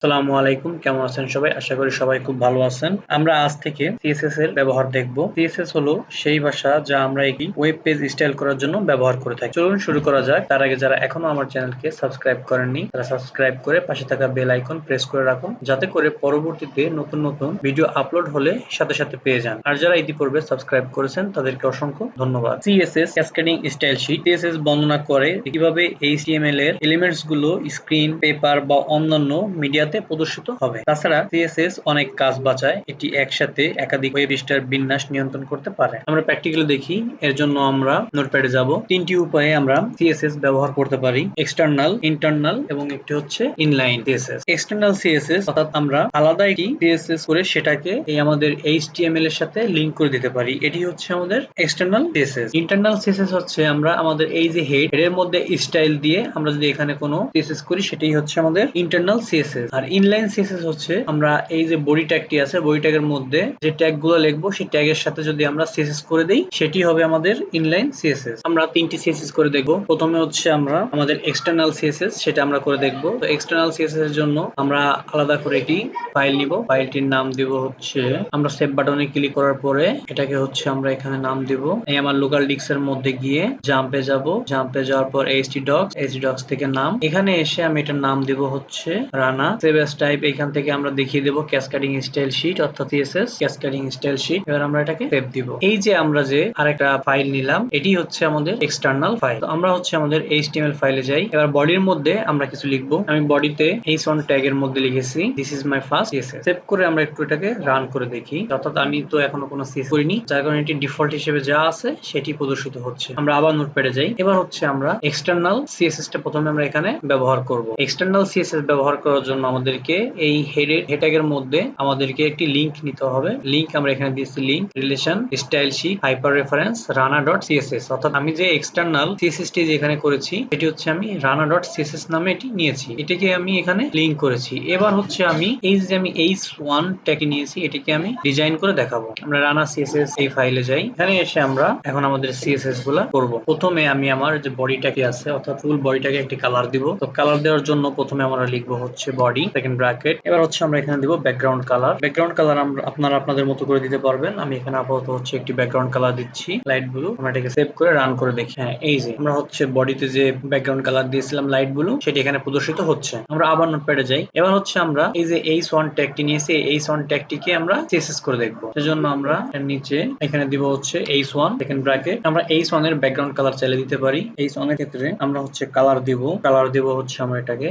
আসসালামু আলাইকুম, কেমন আছেন সবাই? আশা করি সবাই খুব ভালো আছেন। আমরা আজ থেকে CSS এর ব্যবহার দেখব। CSS হলো সেই ভাষা যা আমরা একটি ওয়েব পেজ স্টাইল করার জন্য ব্যবহার করে থাকি। চলুন শুরু করা যাক। তার আগে যারা এখনো আমার চ্যানেলকে সাবস্ক্রাইব করেননি তারা সাবস্ক্রাইব করে পাশে থাকা বেল আইকন প্রেস করে রাখুন, যাতে করে পরবর্তীতে নতুন নতুন ভিডিও আপলোড হলে সাথে সাথে পেয়ে যান। আর যারা ইতিপূর্বে সাবস্ক্রাইব করেছেন তাদেরকে অসংখ্য ধন্যবাদ। CSS cascading style sheet. CSS বর্ণনা করে কিভাবে HTML এর এলিমেন্টস গুলো স্ক্রিন, পেপার বা অন্যান্য মিডিয়া প্রদর্শিত হবে। তাছাড়া CSS অনেক কাজ বাঁচায়, এটি একসাথে একাধিক ওয়েব পৃষ্ঠার বিন্যাস নিয়ন্ত্রণ করতে পারে। আমরা প্র্যাকটিক্যালি দেখি। এর জন্য আমরা নোটপ্যাডে যাব। তিনটি উপায়ে আমরা CSS ব্যবহার করতে পারি: এক্সটার্নাল, ইন্টারনাল এবং একটি হচ্ছে ইনলাইন CSS। এক্সটার্নাল CSS অর্থাৎ আমরা আলাদা একটি CSS করে সেটাকে এই আমাদের HTML এর সাথে লিংক করে দিতে পারি। এটি হচ্ছে আমাদের এক্সটার্নাল CSS। ইন্টারনাল CSS হচ্ছে আমরা আমাদের এই যে হেড এর মধ্যে স্টাইল দিয়ে আমরা যদি এখানে কোনো CSS করি, সেটাই হচ্ছে আমাদের ইন্টারনাল CSS। আর ইনলাইন CSS হচ্ছে আমরা এই যে বডি ট্যাগটি আছে, বডি ট্যাগের মধ্যে যে ট্যাগগুলো লিখবো সেই ট্যাগের সাথে যদি আমরা CSS করে দেই, সেটি হবে আমাদের ইনলাইন CSS। আমরা তিনটি CSS করে দেখব। প্রথমে হচ্ছে আমরা আমাদের এক্সটার্নাল CSS, সেটা আমরা করে দেখব। তো এক্সটার্নাল CSS এর জন্য আমরা আলাদা করে একটি ফাইল নিব। ফাইলটির নাম দিব হচ্ছে, আমরা সেভ বাটনে ক্লিক করার পরে এটাকে হচ্ছে আমরা এখানে নাম দিব। এই আমার লোকাল ডিস্ক এর মধ্যে গিয়ে জাম্পে যাব। জাম্পে যাওয়ার পর htdocs থেকে নাম, এখানে এসে আমি এটার নাম দিব হচ্ছে RaNa। সেভ এস টাইপ এখান থেকে আমরা দেখিয়ে দেব ক্যাসকেডিং স্টাইল শীট অর্থাৎ CSS ক্যাসকেডিং স্টাইল শীট। এবার আমরা এটাকে সেভ দিব। এই যে আমরা যে আরেকটা ফাইল নিলাম, এটি হচ্ছে আমাদের এক্সটার্নাল ফাইল। তো আমরা হচ্ছে আমাদের HTML ফাইলে যাই। এবার বডির মধ্যে আমরা কিছু লিখবো। আমি বডিতে h1 ট্যাগ এর মধ্যে লিখেছি this is my first CSS। Save করে আমরা একটু এটাকে রান করে দেখি। অর্থাৎ আমি তো এখনো কোনো CSS করিনি, যার কারণে এটি ডিফল্ট হিসেবে যা আছে সেটি প্রদর্শিত হচ্ছে। আমরা আবার নোটপ্যাডে যাই। এবার হচ্ছে আমরা এক্সটার্নাল CSS টা প্রথমে আমরা এখানে ব্যবহার করব। এক্সটার্নাল CSS ব্যবহার করার জন্য আমাদেরকে এই হেড ট্যাগের মধ্যে আমাদেরকে একটি লিংক নিতে হবে। লিংক আমরা এখানে দিয়েছি link relation style sheet hyper reference RaNa.css। অর্থাৎ আমি যে এক্সটার্নাল CSS টি যেখানে করেছি এটি হচ্ছে আমি RaNa.css নামে এটি নিয়েছি, এটাকে আমি এখানে লিংক করেছি। এবার হচ্ছে আমি এই যে আমি h1 ট্যাগ নিয়েছি, এটিকে আমি ডিজাইন করে দেখাবো। আমরা RaNa CSS এই ফাইলে যাই। এখানে এসে আমরা এখন আমাদের CSS গুলা করব। প্রথমে আমি আমার যে বডিটাকে আছে অর্থাৎ ফুল বডিটাকে একটি কালার দিব। তো কালার দেওয়ার জন্য প্রথমে আমরা লিখবো হচ্ছে বডি সেকেন্ড ব্র্যাকেট। এবার হচ্ছে আমরা এখানে দিব ব্যাকগ্রাউন্ড কালার। ব্যাকগ্রাউন্ড কালার আমরা আপনারা আপনাদের মতো করে দিতে পারবেন। আমি এখানে আপাতত হচ্ছে একটি ব্যাকগ্রাউন্ড কালার দিচ্ছি লাইট ব্লু। আমরা এটাকে সেভ করে রান করে দেখি। হ্যাঁ, এই যে আমরা হচ্ছে বডিতে যে ব্যাকগ্রাউন্ড কালার দিয়েছিলাম লাইট ব্লু, সেটি এখানে প্রদর্শিত হচ্ছে। আমরা আবার নোটপ্যাডে যাই। এবার হচ্ছে আমরা এই যে h1 ট্যাগটি নিয়েছি, এই h1 ট্যাগটিকে আমরা CSS করে দেখবো। সেজন্য আমরা এর নিচে এখানে দিব হচ্ছে h1 সেকেন্ড ব্র্যাকেট। আমরা h1 এর ব্যাকগ্রাউন্ড কালার চাইলে দিতে পারি। h1 এর ক্ষেত্রে আমরা হচ্ছে কালার দিব হচ্ছে আমরা এটাকে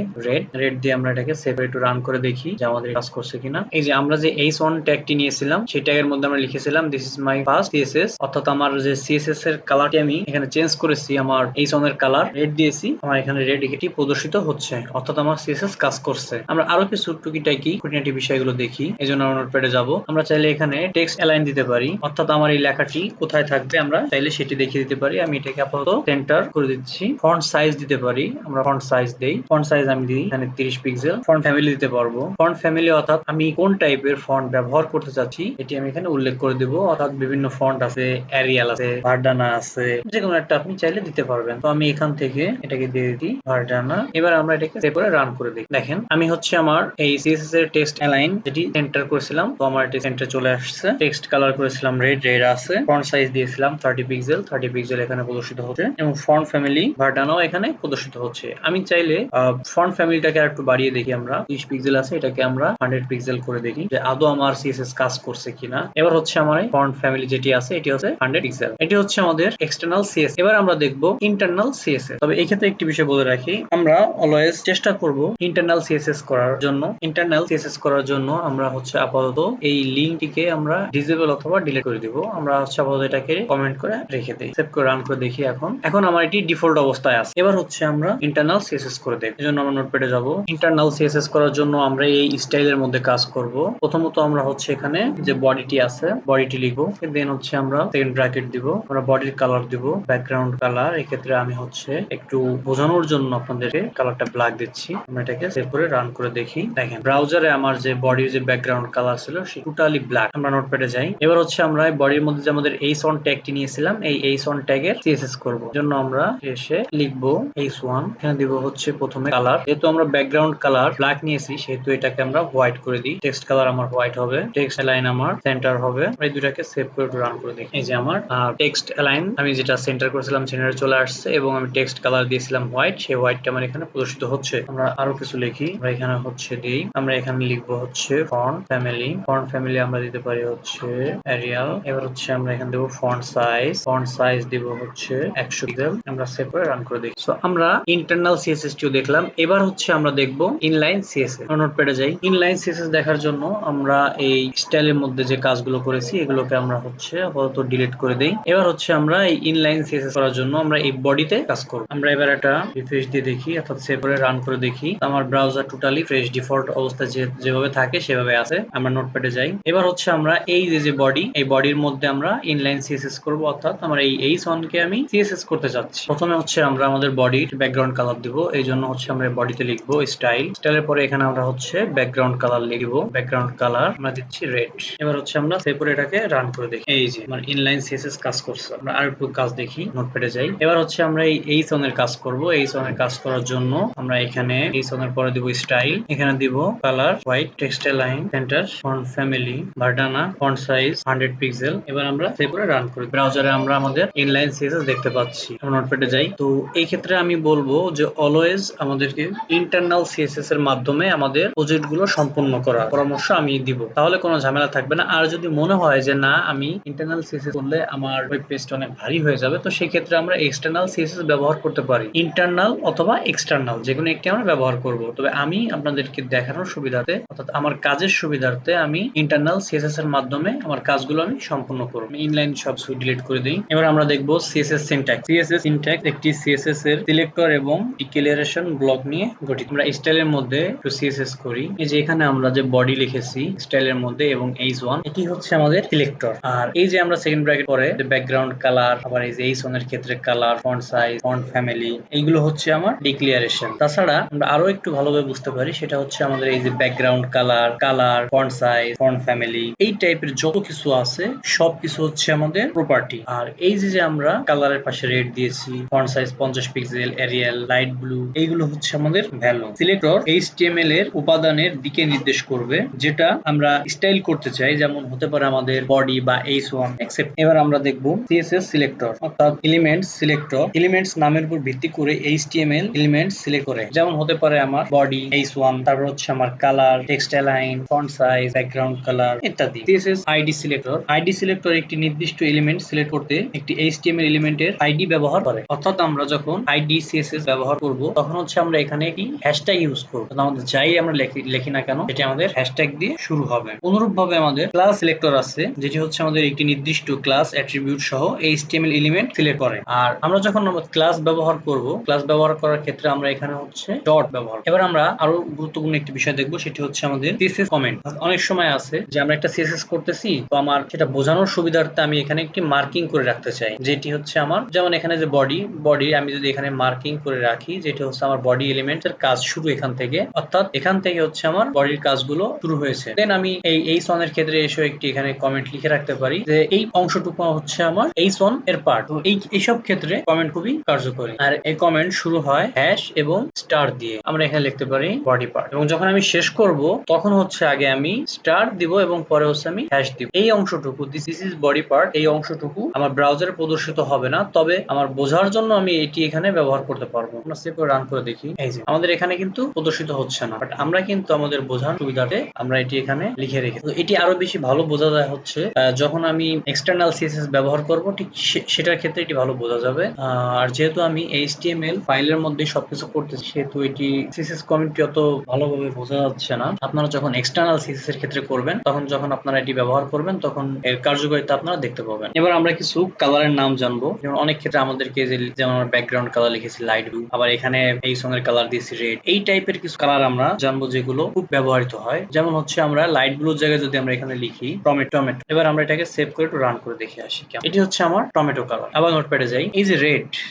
রেড দিয়ে আমরা এটাকে সেভ একটু রান করে দেখি যে আমাদের কাজ করছে কিনা। এই যে আমরা যে h1 ট্যাগটি নিয়েছিলাম সেই ট্যাগের মধ্যে আমরা লিখেছিলাম this is my first CSS। অর্থাৎ আমার যে CSS এর কালারটি আমি এখানে চেঞ্জ করেছি, আমার h1 এর কালার রেড দিয়েছি, আমার এখানে রেড এটি প্রদর্শিত হচ্ছে, অর্থাৎ আমার CSS কাজ করছে। আমরা আরো কিছু টুকিটাকি খুঁটিনাটি বিষয়গুলো দেখি। এজন্য আমরা নোটপ্যাডে যাব। আমরা চাইলে এখানে টেক্সট অ্যালাইন দিতে পারি, অর্থাৎ আমার এই লেখাটি কোথায় থাকবে আমরা চাইলে সেটি দেখিয়ে দিতে পারি। আমি এটাকে আপাতত সেন্টার করে দিচ্ছি। ফন্ট সাইজ দিতে পারি, আমরা ফন্ট সাইজ দেই। ফন্ট সাইজ আমি দিই এখানে 30 পিক্সেল। ফন্ট ফ্যামিলি দিতে পারবো। ফন্ট ফ্যামিলি অর্থাৎ আমি কোন টাইপের ফন্ট ব্যবহার করতে চাচ্ছি এটি আমি এখানে উল্লেখ করে দেব। অর্থাৎ বিভিন্ন ফন্ট আছে, এরিয়াল আছে, ভার্ডানা আছে, যে কোনো একটা আপনি চাইলে দিতে পারবেন। তো আমি এখান থেকে এটাকে দিয়ে দিই ভার্ডানা। এবার আমরা এটাকে সেভ করে রান করে দিই। দেখেন আমি হচ্ছে আমার এই CSS এর টেক্সট অ্যালাইন যেটি সেন্টার করেছিলাম, তো আমার এটি সেন্টার চলে আসছে। টেক্সট কালার করেছিলাম রেড আছে। ফন্ট সাইজ দিয়েছিলাম 30 পিক্সেল এখানে প্রদর্শিত হচ্ছে এবং ফন্ট ফ্যামিলি ভার্ডানাও এখানে প্রদর্শিত হচ্ছে। আমি চাইলে ফন্ট ফ্যামিলিটাকে একটু বাড়িয়ে দেখি। আমরা 30 পিক্সেল আছে, এটাকে আমরা 100 পিক্সেল করে দেখি যে আদৌ আমার CSS কাজ করছে কিনা। এবার হচ্ছে আমার ফন্ট ফ্যামিলি যেটি আছে এটি হচ্ছে 100 পিক্সেল। এটি হচ্ছে আমাদের এক্সটার্নাল CSS। এবার আমরা দেখব ইন্টারনাল CSS। তবে এই ক্ষেত্রে একটি বিষয় বলে রাখি, আমরা অলওয়েজ চেষ্টা করব ইন্টারনাল CSS করার জন্য। ইন্টারনাল CSS করার জন্য আমরা হচ্ছে আপাতত এই লিঙ্কটিকে আমরা ডিসেবল অথবা ডিলিট করে দিব। আমরা হচ্ছে আপাতত এটাকে কমেন্ট করে রেখে দেই। সেভ করে রান করে দেখি। এখন আমার এটি ডিফল্ট অবস্থায় আছে। এবার হচ্ছে আমরা ইন্টারনাল CSS করে দেখব। এজন্য আমরা নোটপ্যাডে যাব। ইন্টারনাল CSS করার জন্য আমরা এই স্টাইলের মধ্যে কাজ করব। প্রথমত আমরা হচ্ছে এখানে যে বডিটি আছে বডিটি লিখবো, দেন হচ্ছে আমরা সেকেন্ড ব্র্যাকেট দিব। আমরা বডির কালার দিব ব্যাকগ্রাউন্ড কালার। এই ক্ষেত্রে আমি হচ্ছে একটু বোঝানোর জন্য আপনাদেরকে কালারটা ব্ল্যাক দিচ্ছি। আমরা এটাকে সেভ করে রান করে দেখি। দেখেন ব্রাউজারে আমার যে বডির যে ব্যাকগ্রাউন্ড কালার ছিল সে টোটালি ব্ল্যাক। আমরা নোটপ্যাডে যাই। এবার হচ্ছে আমরা বডির মধ্যে যে আমাদের h1 ট্যাগটি নিয়েছিলাম এই h1 ট্যাগের CSS করব। জন্য আমরা এসে লিখবো h1, এখানে দিব হচ্ছে প্রথমে কালার। যেহেতু আমরা ব্যাকগ্রাউন্ড কালার ব্ল্যাক ব্ল্যাক নিয়েছি সেহেতু এটাকে আমরা হোয়াইট করে দিই। টেক্সট কালার আমার হোয়াইট হবে, টেক্সট অ্যালাইন আমার সেন্টার হবে। এই দুটাকে সেভ করে একটু রান করে দিই। এই যে আমার টেক্সট অ্যালাইন আমি যেটা সেন্টার করেছিলাম সেন্টারে চলে আসছে এবং আমি টেক্সট কালার দিয়েছিলাম হোয়াইট, সেই হোয়াইটটা আমার এখানে প্রদর্শিত হচ্ছে। আমরা আরো কিছু লিখি, আমরা এখানে হচ্ছে দিই, আমরা এখানে লিখবো হচ্ছে ফন্ট ফ্যামিলি। ফন্ট ফ্যামিলি আমরা দিতে পারি হচ্ছে এরিয়াল। এবার হচ্ছে আমরা এখানে দেবো ফন্ট সাইজ দিব হচ্ছে 100 পিক্সেল। আমরা সেভ করে রান করে দেখি। সো আমরা ইন্টারনাল সিএসএস টিও দেখলাম। এবার হচ্ছে আমরা দেখবো ইনলাইন সিএসএস। নোটপ্যাডে যাই। ইনলাইন সিএসএস দেখার জন্য আমরা এই স্টাইলের মধ্যে যে কাজগুলো করেছি এগুলোকে আমরা হচ্ছে আপাতত ডিলিট করে দেই। এবার হচ্ছে আমরা এই ইনলাইন সিএসএস করার জন্য আমরা এই বডিতে কাজ করব। আমরা এবার একটা রিফ্রেশ দিয়ে দেখি, অর্থাৎ সেভ করে রান করে দেখি। আমার ব্রাউজার টোটালি ফ্রেশ ডিফল্ট অবস্থায় যেভাবে থাকে সেভাবে আছে। আমরা নোটপ্যাডে যাই। এবার হচ্ছে আমরা এই যে বডি, এই বডির মধ্যে আমরা ইনলাইন সিএসএস করব, অর্থাৎ আমরা এই H1 কে আমি সিএসএস করতে চাচ্ছি। প্রথমে হচ্ছে আমরা আমাদের বডির ব্যাকগ্রাউন্ড কালার দিব। এই জন্য হচ্ছে আমরা বডিতে লিখবো স্টাইলের পরে এখানে আমরা হচ্ছে ব্যাকগ্রাউন্ড কালার লিখব। ব্যাকগ্রাউন্ড কালার আমরা দিচ্ছি রেড। এবার হচ্ছে আমরা সেভ করে এটাকে রান করে দেখি। এই যে আমার ইনলাইন সিএসএস কাজ করছে। আমরা আরেকটু কাজ দেখি, নোটপ্যাডে যাই। এবার হচ্ছে আমরা এই H1 এর কাজ করব। H1 এর কাজ করার জন্য আমরা এখানে H1 এর পরে দিব স্টাইল, এখানে দিব colour white, text line centre, font family RaNa, font size 100 pixel. এবার আমরা সেভ করে রান করি। ব্রাউজারে আমরা আমাদের ইনলাইন সিএসএস দেখতে পাচ্ছি। আমরা নোটপ্যাডে যাই। তো এই ক্ষেত্রে আমি বলবো যে অলওয়েজ আমাদেরকে ইন্টারনাল সিএসএস এর মাধ্যমে আমাদের প্রজেক্ট গুলো সম্পন্ন করার পরামর্শ আমি দিব, তাহলে কোনো ঝামেলা থাকবে না। আর যদি মনে হয় যে না আমি ইন্টারনাল সিএসএস করলে আমার ওয়েব পেজটা অনেক ভারী হয়ে যাবে, তো সেই ক্ষেত্রে আমরা এক্সটার্নাল সিএসএস ব্যবহার করতে পারি। ইন্টারনাল অথবা এক্সটার্নাল যে কোনো একটি আমরা ব্যবহার করব। তবে আমি আপনাদেরকে দেখানোর সুবিধাতে, অর্থাৎ আমার কাজের সুবিধার্থে আমি ইন্টারনাল সিএসএস এর মাধ্যমে আমার কাজগুলো আমি সম্পন্ন করব। ইনলাইন সব ডিলিট করে দিই। এবার আমরা দেখব সিএসএস সিনট্যাক্স। সিএসএস সিনট্যাক্স একটি সিএসএস এর সিলেক্টর এবং ডিক্লারেশন ব্লক নিয়ে গঠিত। আমরা স্টাইলের মধ্যে একটু সিএসএস করি। এই যে এখানে আমরা যে বডি লিখেছি স্টাইলের মধ্যে এবং H1, এটি হচ্ছে আমাদের সিলেক্টর। আর এই যে আমরা সেকেন্ড ব্র্যাকেট পরে যে ব্যাকগ্রাউন্ড কালার, আবার এই যে H1 এর ক্ষেত্রে colour, font size, font family, এইগুলো হচ্ছে আমার ডিক্লারেশন। তাছাড়া আমরা আরো একটু ভালোভাবে বুঝতে পারি, সেটা হচ্ছে আমাদের এই যে background colour, font size, font family, এই টাইপের যত কিছু আছে সব কিছু হচ্ছে আমাদের প্রপার্টি। আর এই যে আমরা কালারের পাশে রেড দিয়েছি, font size 50 pixel, Arial, light blue, এইগুলো হচ্ছে আমাদের ভ্যালু। সিলেক্টর HTML এর উপাদানের দিকে নির্দেশ করবে যেটা আমরা স্টাইল করতে চাই, যেমন হতে পারে আমাদের বডি বা H1 এক্সেপ্ট। এবার আমরা দেখব CSS সিলেক্টর, অর্থাৎ এলিমেন্টস সিলেক্টর। এলিমেন্টস নামের উপর ভিত্তি করে HTML এলিমেন্টস সিলেক্ট করে, যেমন হতে পারে আমার বডি, H1, তারপর হচ্ছে আমার colour, text align, font size, background colour ইত্যাদি। CSS ID selector. ID selector একটি নির্দিষ্ট এলিমেন্ট সিলেক্ট করতে একটি HTML এলিমেন্টের আইডি ব্যবহার করে। অর্থাৎ আমরা যখন আইডি CSS ব্যবহার করব তখন হচ্ছে আমরা এখানে একটি হ্যাশট্যাগ ইউজ করব। আমাদের যাই আমরা লিখি না কেন সেটি আমাদের হ্যাশট্যাগ দিয়ে শুরু হবে। অনুরূপভাবে আমাদের ক্লাস সিলেক্টর আছে, যেটি হচ্ছে আমাদের একটি নির্দিষ্ট ক্লাস অ্যাট্রিবিউট সহ HTML এলিমেন্ট সিলেক্ট করে। আর আমরা যখন ক্লাস ব্যবহার করব, ক্লাস ব্যবহার করার ক্ষেত্রে আমরা এখানে হচ্ছে ডট ব্যবহার। এবার আমরা আরো গুরুত্বপূর্ণ একটি বিষয় দেখব, সেটি হচ্ছে আমাদের CSS কমেন্ট। অনেক সময় আছে যে আমরা একটা CSS করতেছি, তো আমার সেটা বোঝানোর সুবিধার্থে আমি এখানে একটি মার্কিং করে রাখতে চাই, যেটি হচ্ছে আমার, যেমন এখানে যে বডি আমি যদি এখানে মার্কিং করে রাখি, যেটি হচ্ছে আমার বডি এলিমেন্টের কাজ শুরু এখান থেকে, অর্থাৎ এখান থেকে হচ্ছে আমার বডির কাজগুলো শুরু হয়েছে। দেন আমি এই H1 এর ক্ষেত্রে এসে একটি এখানে কমেন্ট লিখে রাখতে পারি যে এই অংশটুকু হচ্ছে আমার H1 এর পার্ট। তো এইসব ক্ষেত্রে কমেন্ট খুবই কার্যকরী। আর এই কমেন্ট শুরু হয় হ্যাশ এবং স্টার দিয়ে। আমরা এখানে লিখতে পারি বডি পার্ট, এবং যখন আমি শেষ করব তখন হচ্ছে আগে আমি স্টার দিব এবং পরে হচ্ছে আমি হ্যাশ দিব। এই অংশটুকু দিস ইজ বডি পার্ট, এই অংশটুকু আমার ব্রাউজারে প্রদর্শিত হবে না, তবে আমার বোঝার জন্য আমি এটি এখানে ব্যবহার করতে পারবো। আমরা সেভ করে রান করে দেখি। এই যে আমাদের এখানে কিন্তু প্রদর্শিত হচ্ছে না, বাট আমরা কিন্তু আমাদের বোঝার সুবিধাতে আমরা এটি এখানে লিখে রেখেছি। তো এটি আরো বেশি ভালো বোঝা যায় হচ্ছে যখন আমি এক্সটার্নাল CSS ব্যবহার করব, ঠিক সেটার ক্ষেত্রে এটি ভালো বোঝা যাবে। আর যেহেতু আমি HTML ফাইলের মধ্যে সবকিছু করতেছি, সেহেতু এটি CSS কমেন্টটি অত ভালোভাবে বোঝা যাচ্ছে না। আপনারা যখন এক্সটার্নাল CSS এর ক্ষেত্রে করবেন, তখন যখন আপনারা এটি ব্যবহার করবেন তখন এর কার্যকারিতা আপনারা দেখতে পাবেন। এবার আমরা কিছু কালারের নাম জানবো। যেমন অনেক ক্ষেত্রে আমাদেরকে যেমন আমরা ব্যাকগ্রাউন্ড কালার লিখেছি লাইট ব্লু, আবার এখানে এই সঙ্গের কালার দিয়েছি রেড, এই টাইপের কিছু কালার আমরা জানবো যেগুলো খুব ব্যবহৃত হয়। যেমন হচ্ছে আমরা লাইট ব্লুর জায়গায় যদি আমরা এখানে লিখি টমেটো। এবার আমরা এটাকে সেভ করে একটু রান করে দেখে আসি কেমন। এটি হচ্ছে আমার টমেটো কালার। আবার নোটপ্যাডে যাই। এই যে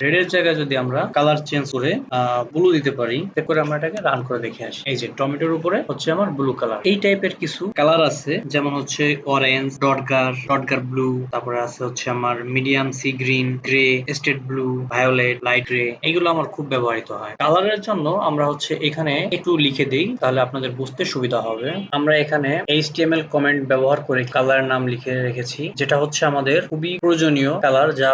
রেডের জায়গায় যদি আমরা কালার চেঞ্জ করে ব্লু দিতে পারি, সেভ করে আমরা এটাকে রান করে দেখে আসি। এই যে টমেটোর উপরে হচ্ছে আমার ব্লু কালার। এই টাইপের কিছু কালার আছে, যেমন হচ্ছে অরেঞ্জ, ডটগার ব্লু, তারপরে আছে হচ্ছে আমার medium sea green, grey, state blue, violet, light grey, এইগুলো আমার খুব ব্যবহৃত হয়। কালারের জন্য আমরা হচ্ছে এখানে একটু লিখে দেই তাহলে আপনাদের বুঝতে সুবিধা হবে। আমরা এখানে HTML কমেন্ট ব্যবহার করে কালার নাম লিখে রেখেছি, যেটা হচ্ছে আমাদের খুবই প্রয়োজনীয় কালার, যা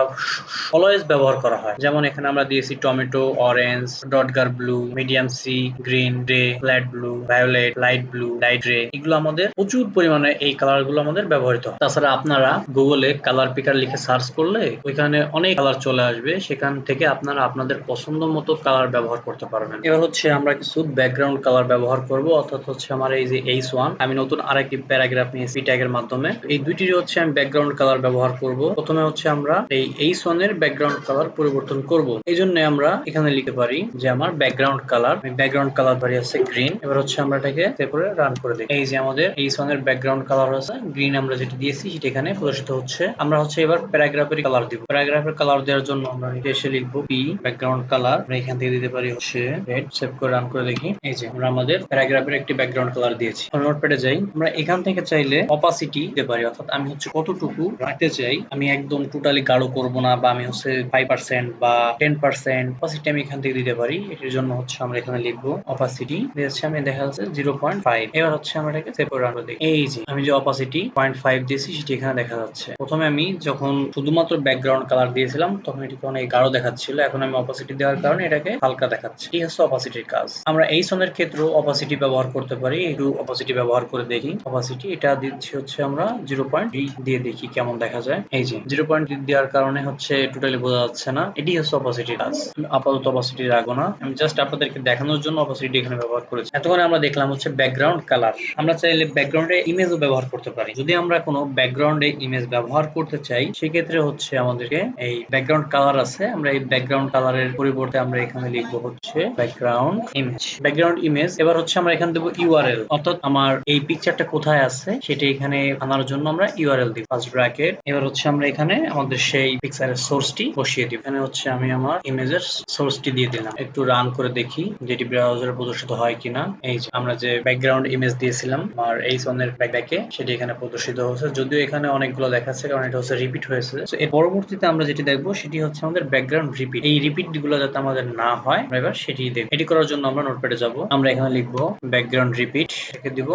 অলওয়েজ ব্যবহার করা হয়। যেমন এখানে আমরা দিয়েছি tomato, orange, dodger blue, medium sea, green, grey, flat blue, violet, light blue, light grey. এগুলো আমাদের প্রচুর পরিমাণে এই কালার গুলো আমাদের ব্যবহৃত হয়। তাছাড়া আপনারা গুগলে কালার পিকার লিখে সার্চ করলে ওইখানে অনেক কালার চলে আসবে, সেখান থেকে আপনারা আপনাদের পছন্দ মতো কালার ব্যবহার করতে পারবেন। এবার হচ্ছে আমরা কিছু ব্যাকগ্রাউন্ড কালার ব্যবহার করব, অর্থাৎ হচ্ছে আমার এই যে H1, আমি নতুন আরেকটি প্যারাগ্রাফ নিয়েছি ট্যাগের মাধ্যমে। এই দুইটির হচ্ছে আমি ব্যাকগ্রাউন্ড কালার ব্যবহার করব। প্রথমে হচ্ছে আমরা এই H1 এর ব্যাকগ্রাউন্ড কালার পরিবর্তন করব। এই জন্য আমরা এখানে লিখতে পারি যে আমার background colour, background colour very আছে গ্রিন। এবার হচ্ছে আমরা এটাকে সেভ করে রান করে দিই। এই যে আমাদের H1 এর ব্যাকগ্রাউন্ড কালার আছে গ্রিন, আমরা যেটা দিয়েছি সেটা এখানে প্রদর্শিত হচ্ছে। আমরা হচ্ছে এবার প্যারাগ্রাফের কালার দিব। প্যারাগ্রাফের কালার দেওয়ার জন্য আমরা এসে লিখবো পি ব্যাকগ্রাউন্ড কালার, আমরা এখান থেকে দিতে পারি হচ্ছে রেড। সেভ করে রান করে দেখি। এই যে আমরা আমাদের প্যারাগ্রাফের একটি ব্যাকগ্রাউন্ড কালার দিয়েছি। নোটপ্যাডে যাই, আমরা এখান থেকে চাইলে অপাসিটি দিতে পারি, অর্থাৎ আমি হচ্ছে কতটুকু রাখতে চাই। আমি একদম টোটালি গাঢ় করব না, বা আমি হচ্ছে 5% বা 10% অপাসিটি আমি এখান থেকে দিতে পারি। এটির জন্য হচ্ছে আমরা এখানে লিখবো অপাসিটি দিয়েছি, আমি দেখা যাচ্ছে 0.5। এবার হচ্ছে আমরা এটাকে সেভ করে রান করে দিই। এই যে আমি যে অপাসিটি 0.5 দিয়েছি সেটি এখানে দেখা যাচ্ছে। প্রথমে আমি যখন শুধুমাত্র ব্যাকগ্রাউন্ড কালার দিয়েছিলাম তখন এটিকে অনেক গাঢ় দেখাচ্ছিল, এখন আমি অপাসিটি দেওয়ার কারণে এটাকে হালকা দেখাচ্ছে। এই হচ্ছে অপাসিটির কাজ। আমরা এই সনের ক্ষেত্রেও অপাসিটি ব্যবহার করতে পারি। একটু অপাসিটি ব্যবহার করে দেখি। অপাসিটি এটা দিচ্ছি হচ্ছে আমরা 0.3 দিয়ে দেখি কেমন দেখা যায়। এই যে 0.3 দেওয়ার কারণে হচ্ছে টোটালি বোঝা যাচ্ছে না। এটি হচ্ছে অপাসিটির কাজ। আমি আপাতত অপাসিটি রাখবো না, আমি জাস্ট আপনাদেরকে দেখানোর জন্য অপাসিটি এখানে ব্যবহার করেছি। এতক্ষণ আমরা দেখলাম হচ্ছে ব্যাকগ্রাউন্ড কালার। আমরা চাইলে ব্যাকগ্রাউন্ডে ইমেজও ব্যবহার করতে পারি। যদি আমরা কোনো ব্যাকগ্রাউন্ডে ইমেজ ব্যবহার করতে চাই সেক্ষেত্রে হচ্ছে আমাদেরকে এই ব্যাকগ্রাউন্ড কালার আছে, আমরা এই ব্যাকগ্রাউন্ড কালারের পরিবর্তে আমরা এখানে লিখবো হচ্ছে ব্যাকগ্রাউন্ড ইমেজ। Background image. এবার হচ্ছে আমরা এখানে দেবো ইউআরএল, অর্থাৎ আমার এই পিকচারটা কোথায় আছে সেটা এখানে আনার জন্য আমরা ইউআরএল দিব ফার্স্ট ব্র্যাকেট। এবার হচ্ছে আমরা এখানে আমাদের সেই পিকচারের সোর্সটি বসিয়ে দিব। এখানে হচ্ছে আমি আমার ইমেজের সোর্সটি দিয়ে দিলাম। একটু রান করে দেখি যেটি ব্রাউজারে প্রদর্শিত হয় কিনা। এই যে আমরা যে ব্যাকগ্রাউন্ড ইমেজ দিয়েছিলাম আর এই সনের ব্যাকে সেটি এখানে প্রদর্শিত হচ্ছে, যদিও এখানে অনেকগুলো দেখাচ্ছে কারণ এটা হচ্ছে রিপিট হয়েছে। তো এর পরবর্তীতে আমরা যেটি দেখবো সেটি হচ্ছে আমাদের ব্যাকগ্রাউন্ড রিপিট। এই রিপিট গুলো যাতে আমাদের না হয় আমরা এবার সেটি দেখব। এটি করার জন্য আমরা নোটপ্যাডে যাব, আমরা এখানে লিখবো ব্যাকগ্রাউন্ড রিপিট, এটাকে দিব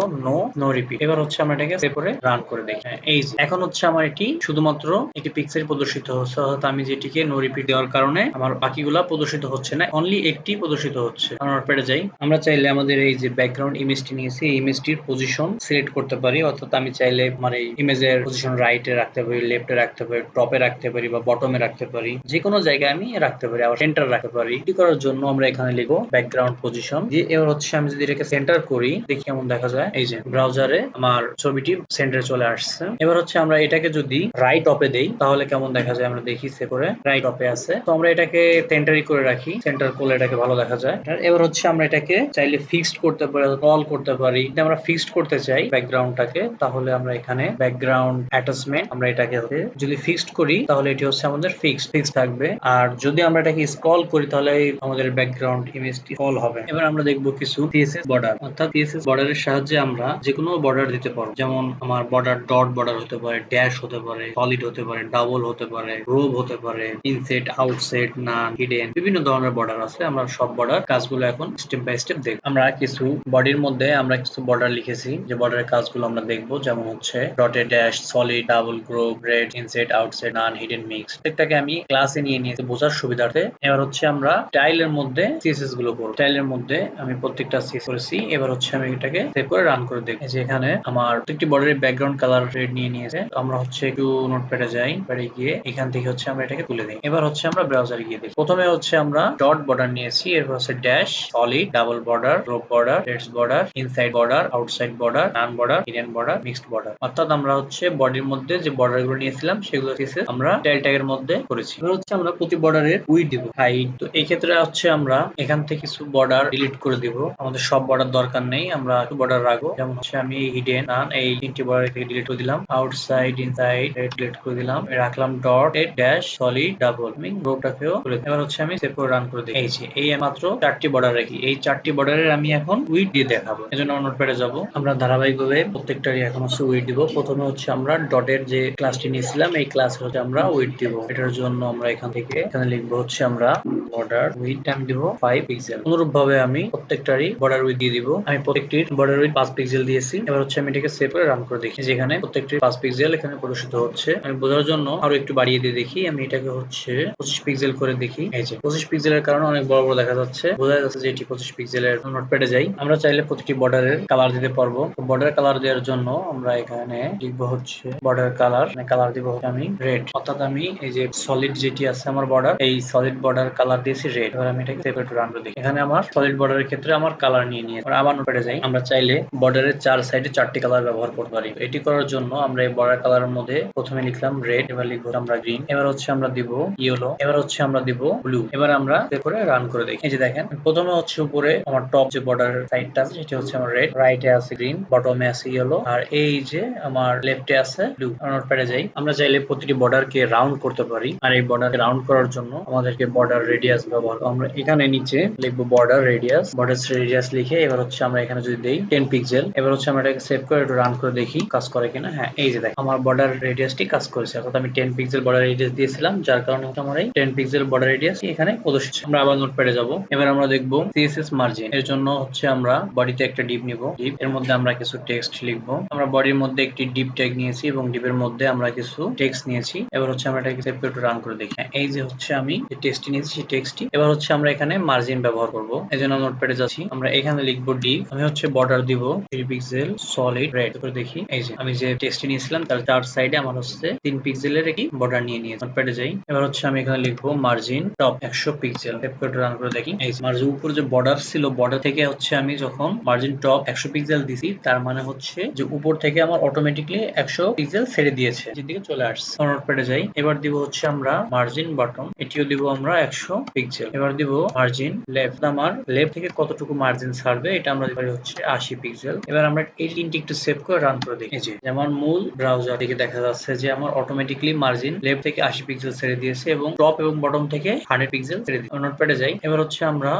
নো রিপিট। এবার হচ্ছে আমরা এটাকে সেভ করে রান করে দেখি। এই যে এখন হচ্ছে আমার এটি শুধুমাত্র একটি পিক্সেল প্রদর্শিত হচ্ছে, অর্থাৎ আমি যেটিকে নো রিপিট দেওয়ার কারণে আমার বাকিগুলা প্রদর্শিত হচ্ছে না, অনলি একটি প্রদর্শিত হচ্ছে। আমরা নোটপ্যাডে যাই, আমরা চাইলে আমাদের এই যে ব্যাকগ্রাউন্ড ইমেজটি নিয়েছি এই ইমেজটির পজিশন সিলেক্ট করতে পারি, অর্থাৎ আমি চাইলে আমার এই ইমেজের পজিশন রাইটে রাখতে পারি, লেফটে রাখতে পারি, টপে রাখতে পারি বা বটমে রাখতে পারি, যে কোনো জায়গায় আমি রাখতে পারি, আবার সেন্টার রাখতে পারি। এটি করার জন্য আমরা এখানে লিখবো ব্যাকগ্রাউন্ড পজিশন দিয়ে। এবার হচ্ছে আমি যদি এটাকে সেন্টার করি দেখি কেমন দেখা যায়। এই যে ব্রাউজারে আমার ছবিটি সেন্টারে চলে আসছে। এবার হচ্ছে আমরা এটাকে যদি রাইট অপে দেই তাহলে কেমন দেখা যায় আমরা দেখি। সে করে রাইট অপে আছে, তো আমরা এটাকে সেন্টারই করে রাখি, সেন্টার করলে এটাকে ভালো দেখা যায়। এবার হচ্ছে আমরা এটাকে চাইলে ফিক্সড করতে পারি, কল করতে পারি। যদি আমরা ফিক্সড করতে চাই ব্যাকগ্রাউন্ডটাকে তাহলে আমরা এখানে ব্যাকগ্রাউন্ড অ্যাটাচমেন্ট, আমরা এটাকে যদি ফিক্সড করি তাহলে এটি হচ্ছে আমাদের ফিক্স থাকবে। আর যদি আমরা এটাকে স্ক্রল করি তাহলে আমাদের ব্যাকগ্রাউন্ড ইমেজটি স্ক্রল হবে। এবার আমরা দেখব কিছু সিএসএস বর্ডার, অর্থাৎ সিএসএস বর্ডারের সাহায্যে আমরা যে কোনো বর্ডার দিতে পারবো। যেমন আমার বর্ডার ডট বর্ডার হতে পারে, ড্যাশ হতে পারে, সলিড হতে পারে, ডাবল হতে পারে, রোব হতে পারে, ইনসেট, আউটসেট, নান, হিডেন, বিভিন্ন ধরনের বর্ডার আছে। আমরা সব বর্ডার কাজগুলো এখন স্টেপ বাই স্টেপ দেখব। আমরা কিছু বডির মধ্যে আমরা কিছু বর্ডার লিখেছি, যে বর্ডারের কাজগুলো আমরা দেখবো। যেমন হচ্ছে dotted, dash, solid, double, groove, ridge, inset, outset, none, hidden, mix. প্রত্যেকটাকে আমি ক্লাসে নিয়ে নিয়েছি বোঝার সুবিধার্থে। এবার হচ্ছে আমরা স্টাইলের মধ্যে সিএসএস গুলো করব। স্টাইলের মধ্যে আমি প্রত্যেকটা সিএসএস করেছি। এবার হচ্ছে আমি এটাকে সেভ করে রান করে দেখি। যে এখানে আমার প্রত্যেকটি বর্ডারের ব্যাকগ্রাউন্ড কালার রেড নিয়ে নিয়েছে। আমরা হচ্ছে একটু নোটপ্যাডে যাই, প্যাডে গিয়ে এখান থেকে হচ্ছে আমরা এটাকে তুলে দিই। এবার হচ্ছে আমরা ব্রাউজারে গিয়ে দেখি। প্রথমে হচ্ছে আমরা ডট বর্ডার নিয়েছি, এরপর হচ্ছে dash, solid, double border, rope border, ridge border, inside border, outside border, none border, hidden border, mixed border. অর্থাৎ আমরা হচ্ছে বডির মধ্যে যে বর্ডার গুলো নিয়েছিলাম সেগুলো আমরা স্টাইল ট্যাগের মধ্যে করেছি। এবার হচ্ছে আমরা প্রতি বর্ডারের উইডথ দিব, হাইট। তো এই ক্ষেত্রে হচ্ছে আমরা এখান থেকে কিছু বর্ডার ডিলিট করে দিব, আমাদের সব বর্ডার দরকার নেই, আমরা একটু বর্ডার রাখবো। যেমন হচ্ছে আমি হিডেন, নান এই তিনটি বর্ডার থেকে ডিলিট করে দিলাম, আউটসাইড, ইনসাইড ডিলিট করে দিলাম, রাখলাম ডট, ড্যাশ, সলিড, ডাবল, আমি রোটাকেও করে দিই। এবার হচ্ছে আমি সেভ করে রান করে দিই। এই মাত্র 4টি বর্ডার রাখি, এই 4টি বর্ডারের আমি এখন উইডথ দিয়ে দেখাবো। এজন্য আমরা নোটপ্যাডে যাব, আমরা ধারাবাহিকভাবে প্রত্যেকটারই এখন হচ্ছে উইডথ দিব। প্রথমে হচ্ছে আমরা ডটের যে ক্লাসটি নিয়েছিলাম এই ক্লাস হচ্ছে আমরা উইডথ দিব। এটার জন্য আমরা এখান থেকে এখানে লিখবো হচ্ছে আমরা বর্ডার উইডথ আমি দিব 5 পিক্সেল। অনুরূপ ভাবে আমি প্রত্যেক প্রত্যেকটারই বর্ডার উইথ দিয়ে দিব। আমি প্রত্যেকটির বর্ডার উইথ 5 পিক্সেল দিয়েছি। এবার হচ্ছে আমি এটাকে সেভ করে রান করে দেখি, যেখানে প্রত্যেকটির 5 পিক্সেল এখানে প্রদর্শিত হচ্ছে। আমি বোঝার জন্য আরো একটু বাড়িয়ে দিয়ে দেখি, আমি এটাকে হচ্ছে 25 পিক্সেল করে দেখি। এই যে 25 পিক্সেলের কারণে অনেক বড় বড় দেখা যাচ্ছে, বোঝা যাচ্ছে যে এটি 25 পিক্সেলের। নোটপ্যাডে যাই, আমরা চাইলে প্রতিটি বর্ডারের কালার দিতে পারবো। তো বর্ডার কালার দেওয়ার জন্য আমরা এখানে লিখবো হচ্ছে বর্ডার কালার, কালার দিব আমি রেড, অর্থাৎ আমি এই যে সলিড যেটি আছে আমার বর্ডার, এই সলিড বর্ডার কালার দিয়েছি রেড। এবার আমি এটাকে সেভ করে রান করে দেখি, এখানে আমার সলিড বর্ডারের ক্ষেত্রে আমার কালার নিয়ে নিয়েছে। আবার নোটপ্যাডে যাই, আমরা চাইলে বর্ডারের 4 সাইডে 4টি কালার ব্যবহার করতে পারি। এটি করার জন্য আমরা এই বর্ডার কালারের মধ্যে প্রথমে লিখলাম রেড, এবার লিখবো আমরা গ্রিন, এবার হচ্ছে আমরা দিব ইয়েলো, এবার হচ্ছে আমরা দিব ব্লু। এবার আমরা সেভ করে রান করে দেখি। এই যে দেখেন, প্রথমে হচ্ছে উপরে আমার টপ যে বর্ডার সাইডটা আছে সেটা হচ্ছে আমার রেড, রাইটে আছে গ্রিন, বটমে আছে ইয়েলো, আর এই যে আমার লেফটে আছে ব্লু। নোটপ্যাডে যাই, আমরা চাইলে প্রতিটি বর্ডারকে রাউন্ড করতে পারি, আর এই বর্ডারকে রাউন্ড করার জন্য আমাদেরকে বর্ডার রেডিয়াস ব্যবহার, আমরা এখানে নিচে লিখবো বর্ডার রেডিয়াস লিখে এবার হচ্ছে আমরা এখানে যদি দেই 10 পিক্সেল, এবার হচ্ছে আমরা এটাকে সেভ করে একটু রান করে দেখি কাজ করে কিনা। হ্যাঁ, এই যে দেখো আমার বর্ডার রেডিয়াসটি কাজ করেছে, অর্থাৎ আমি 10 পিক্সেল বর্ডার রেডিয়াস দিয়েছিলাম, যার কারণে আমার এই 10 পিক্সেল বর্ডার রেডিয়াস এখানে প্রদর্শিত। আমরা আবার নোটপ্যাডে যাব, এবার আমরা দেখবো CSS মার্জিন। এর জন্য হচ্ছে আমরা বডিতে একটা ডিপ নিব, ডিপ এর মধ্যে আমরা কিছু টেক্সট লিখবো। আমরা বডির মধ্যে একটি ডিপ ট্যাগ নিয়েছি এবং ডিপের মধ্যে আমরা কিছু টেক্সট নিয়েছি। এবার হচ্ছে আমরা এটাকে সেভ করে একটু রান করে দেখি। এই যে হচ্ছে আমি যে টেক্সটটি নিয়েছি সেই টেক্সটটি, এবার হচ্ছে আমরা এখানে মার্জিন ব্যবহার করব। এই জন্য নোটপ্যাডে যাচ্ছি, আমরা এখানে লিখবো ডিপ, আমি হচ্ছে বর্ডার দিব 3 পিক্সেল সলিড রেড করে দেখি। এই যে আমি যে টেক্সটটি নিয়েছিলাম তার 4 সাইডে আমার হচ্ছে 3 পিক্সেলের একটি বর্ডার নিয়ে নিয়েছি। নোটপ্যাডে যাই, এবার হচ্ছে আমি এখানে লিখবো মার্জিন টপ 100 পিক্সেল, সেভ করে রান করে দেখি। এই মার্জিন উপর যে বর্ডার ছিল, বর্ডার থেকে হচ্ছে আমি যখন মার্জিন টপ 100 পিক্সেল দিছি, তার মানে হচ্ছে যে উপর থেকে আমার অটোমেটিকলি 100 পিক্সেল ছেড়ে দিয়েছে, যেদিকে চলে আসছে। নোটপ্যাডে যাই, এবার দিব হচ্ছে আমরা মার্জিন বটম, এটিও দিব আমরা 100 পিক্সেল। এবার দিব মার্জিন লেফট, আমার লেফট থেকে কতটুকু মার্জিন ছাড়বে এটা আমরা দিতে পারি হচ্ছে 80 পিক্সেল। এবার আমরা এই তিনটি একটু সেভ করে রান করে দেখি। যে যেমন মূল ব্রাউজার থেকে দেখা যাচ্ছে যে আমার অটোমেটিকলি মার্জিন লেফট থেকে 80 পিক্সেল ছেড়ে দিয়েছে এবং টপ এবং বটম থেকে 100 পিক্সেল ছেড়ে দিয়েছে। নোটপ্যাডে যাই, এবার হচ্ছে আমরা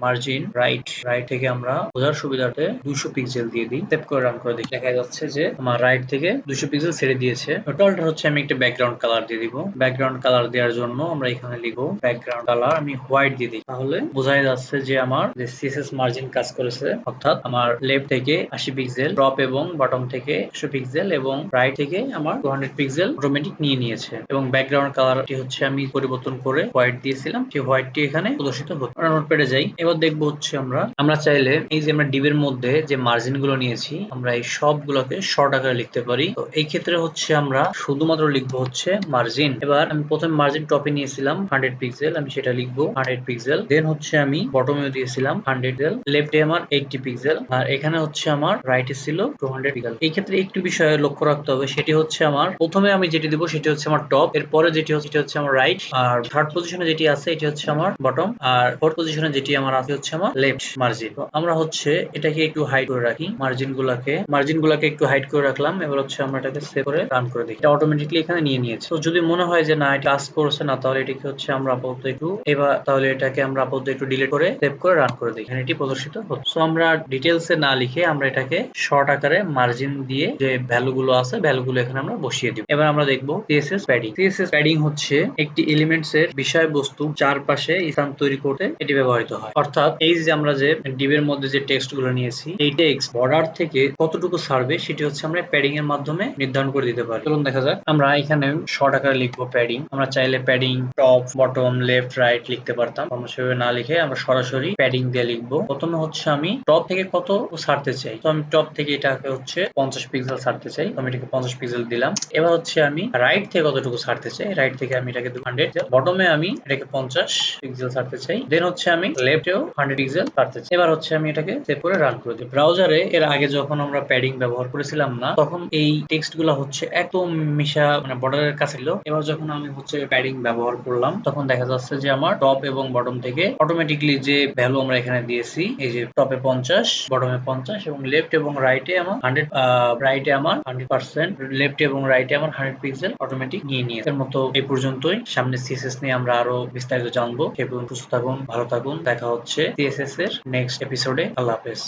মার্জিন রাইট থেকে আমরা বোঝার সুবিধার্থে 200 পিক্সেল দিয়ে দিই, সেভ করে রান করে দেখি। দেখা যাচ্ছে যে আমার রাইট থেকে 200 পিক্সেল ছেড়ে দিয়েছে। টোটালটা হচ্ছে আমি একটা ব্যাকগ্রাউন্ড কালার দিয়ে দিব। ব্যাকগ্রাউন্ড কালার দেওয়ার জন্য আমরা এখানে লিখবো ব্যাকগ্রাউন্ড কালার, আমি হোয়াইট দিয়ে দিই, তাহলে বোঝা যাচ্ছে যে আমার যে CSS মার্জিন কাজ করেছে, অর্থাৎ আমার লেফট থেকে 80 পিক্সেল, টপ এবং বটম থেকে 100 পিক্সেল এবং রাইট থেকে আমার 200 পিক্সেল অটোমেটিক নিয়ে নিয়েছে। এবং ব্যাকগ্রাউন্ড কালারটি হচ্ছে আমি পরিবর্তন করে হোয়াইট দিয়েছিলাম, সেই হোয়াইটটি এখানে প্রদর্শিত হচ্ছে। আমরা নোটপ্যাডে যাই, এবার দেখবো হচ্ছে আমরা চাইলে এই যে আমরা ডিবের মধ্যে যে মার্জিন গুলো নিয়েছি, আমরা এই সবগুলোকে শর্ট আকারে লিখতে পারি। তো এই ক্ষেত্রে হচ্ছে আমরা শুধুমাত্র লিখবো হচ্ছে মার্জিন। এবার আমি প্রথম মার্জিন টপে নিয়েছিলাম 100 পিক্সেল, আমি সেটা লিখবো 100 পিক্সেল। দেন হচ্ছে আমি বটমেও দিয়েছিলাম 100 পিক্সেল, লেফটে আমার 80 পিক্সেল, আর এখানে হচ্ছে আমার রাইটে ছিল 200 পিক্সেল। এই ক্ষেত্রে একটু বিষয় লক্ষ্য রাখতে হবে, সেটি হচ্ছে আমার প্রথমে আমি যেটি দিব সেটি হচ্ছে আমার টপ, এরপরে যেটি হচ্ছে আমার রাইট, আর থার্ড পজিশনে যেটি আছে এটি হচ্ছে আমার বটম, আর ফোর্থ পজিশনে যেটি আমার আছে হচ্ছে আমার লেফট মার্জিন। তো আমরা হচ্ছে এটাকে একটু হাইড করে রাখি, মার্জিন গুলাকে একটু হাইড করে রাখলাম। এবার হচ্ছে আমরা এটাকে সেভ করে রান করে দেখি, এটা অটোমেটিকলি এখানে নিয়ে নিয়েছে। তো যদি মনে হয় যে না এটা কাজ করছে না, তাহলে এটাকে হচ্ছে আমরা আপাতত একটু তাহলে এটাকে আমরা আপাতত একটু ডিলিট করে সেভ করে রান করে দেখি, এখানে এটি প্রদর্শিত হচ্ছে। সো আমরা ডিটেলস এ না লিখে আমরা এটাকে শর্ট আকারে মার্জিন দিয়ে যে ভ্যালু গুলো আছে ভ্যালু গুলো এখানে আমরা বসিয়ে দিব। এবার আমরা দেখবো CSS প্যাডিং। CSS প্যাডিং হচ্ছে একটি এলিমেন্টস এর বিষয়বস্তু চারপাশে স্থান তৈরি করতে এটি ব্যবহৃত হয়। অর্থাৎ এই যে আমরা যে ডিবের মধ্যে যে টেক্সট গুলো নিয়েছি, এই টেক্সট বর্ডার থেকে কতটুকু ছাড়বে সেটি হচ্ছে আমরা প্যাডিং এর মাধ্যমে নির্ধারণ করে দিতে পারি। চলুন দেখা যাক। আমরা এখানে শর্ট আকারে লিখবো প্যাডিং। আমরা চাইলে padding top bottom left right লিখতে পারতাম, আমরা সেভাবে না লিখে আমরা সরাসরি প্যাডিং দিয়ে লিখবো। প্রথমে হচ্ছে আমি টপ থেকে কত ছাড়তে চাই, তো আমি টপ থেকে এটাকে হচ্ছে 50 পিক্সেল ছাড়তে চাই, আমি এটাকে 50 পিক্সেল দিলাম। এবার হচ্ছে আমি রাইট থেকে কতটুকু ছাড়তে চাই, রাইট থেকে আমি এটাকে 100, বটমে আমি এটাকে 50 পিক্সেল ছাড়তে চাই। দেন হচ্ছে আমি লেফটেও 100 পিক্সেল ছাড়তে চাই। এবার হচ্ছে আমি এটাকে সেভ করে রান করে দিই। ব্রাউজারে এর আগে যখন আমরা প্যাডিং ব্যবহার করেছিলাম না, তখন এই টেক্সট গুলা হচ্ছে একদম মিশা মানে বর্ডারের কাছে ছিল। এবার যখন আমি হচ্ছে প্যাডিং ব্যবহার করলাম, তখন দেখা যাচ্ছে যে আমার টপ এবং বটম থেকে অটোমেটিকলি যে ভ্যালু আমরা এখানে দিয়েছি, এই যে টপে 50 বটমে 50 এবং লেফট এবং রাইটে আমার 100, রাইটে আমার 100%, লেফট এবং রাইটে আমার 100 পিক্সেল অটোমেটিক নিয়ে নিয়েছে। এর মতো এই পর্যন্তই। সামনে CSS নিয়ে আমরা আরো বিস্তারিত জানবো। সে পর্যন্ত সুস্থ থাকুন, ভালো থাকুন। দেখা হচ্ছে CSS এর নেক্সট এপিসোডে। আল্লাহ হাফেজ।